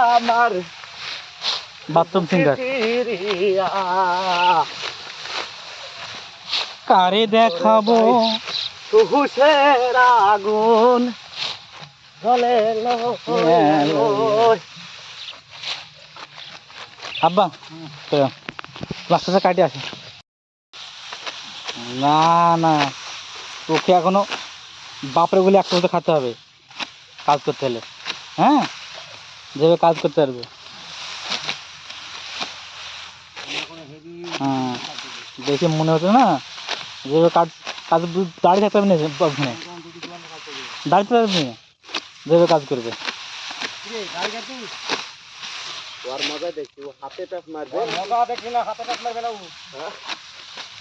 আমার bathroom singer কারে দেখাবো হুশের আগুন জ্বলে আব্বা প্লাস্টারটা কাটে আসে না না তোকে এখনো বাপরে বলে একটা মতো খাতে হবে কাজ করতে হলে হ্যাঁ যেভাবে কাজ করতে পারবে হ্যাঁ দেখে মনে হচ্ছে না যেভাবে কাজ কাজ দাঁড়িয়ে থাকতে হবে না ওখানে দাঁড়িয়ে পারবি না যেভাবে কাজ করবে ওর মজা দেখছি ও হাতে প্যাস মারবে মজা দেখি না হাতে প্যাস মারবে না ও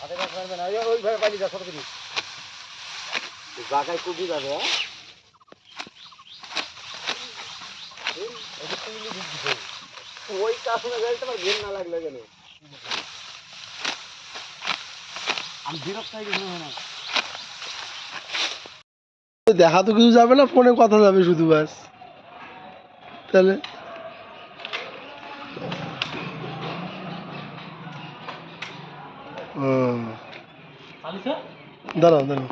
হাতে প্যাস মারবে না ওইভাবে পালি যা ছোট জিনিস জায়গায় কুবি যাবে ওই কারণে গাড়িটা আমার ঘের না লাগলো কেন আমি বিরক্ত হয়ে গেছি না দেখা তো কিছু যাবে না ফোনে কথা যাবে শুধু ব্যাস তাহলে দাঁড়াও দাঁড়াও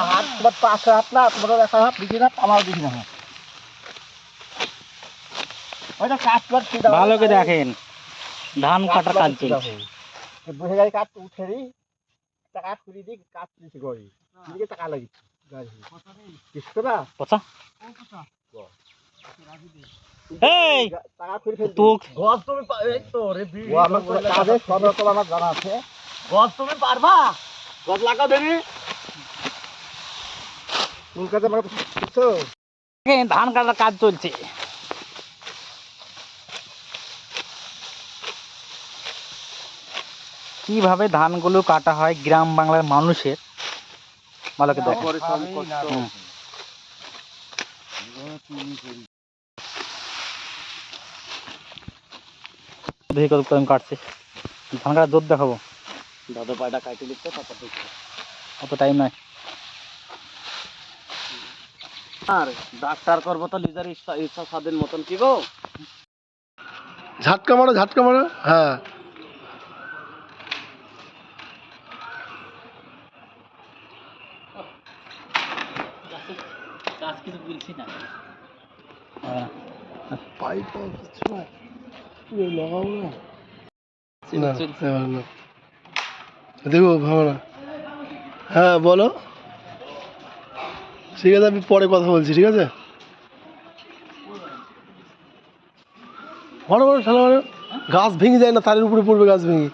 হাত তোমার পাশে হাত না তোমার একটা হাত দিছি না আমার দিছি না ওইটা কাজ করছি ভালো করে দেখেন ধান কাটার কাজ চলছে বসে গাড়ি কাজ উঠে রি টাকা খুলি দিই কাজ দিছি গড়ি দিকে টাকা লাগি গাড়ি কিসতো না পচা এই টাকা খুলি ফেল তো গস তুমি এই তো রে বি আমার কাজে সব রকম আমার জানা আছে গস তুমি পারবা গস লাগা দেনি কোন কাজে আমার বুঝছো ধান কাটার কাজ চলছে কিভাবে ধানগুলো কাটা হয় গ্রাম বাংলার মানুষের ভালো করে দেখো দেখি কত টাইম কাটছে ধান কাটার জোর দেখাবো দাদা পায়টা কাটে লিখতে তারপর দেখো অত টাইম নাই আর ডাক্তার করবো তো নিজের ইচ্ছা স্বাধীন মতন কি গো ঝাটকা মারো হ্যাঁ কাজ কিছু বলছি না পাইপটা কিছু নাই লাগাও না না দেখো ভাবো না হ্যাঁ বলো ঠিক আছে আমি পরে কথা বলছি ঠিক আছে বড় বড় ঠেলা গাছ ভেঙে যায় না তারের উপরে পড়বে গাছ ভেঙে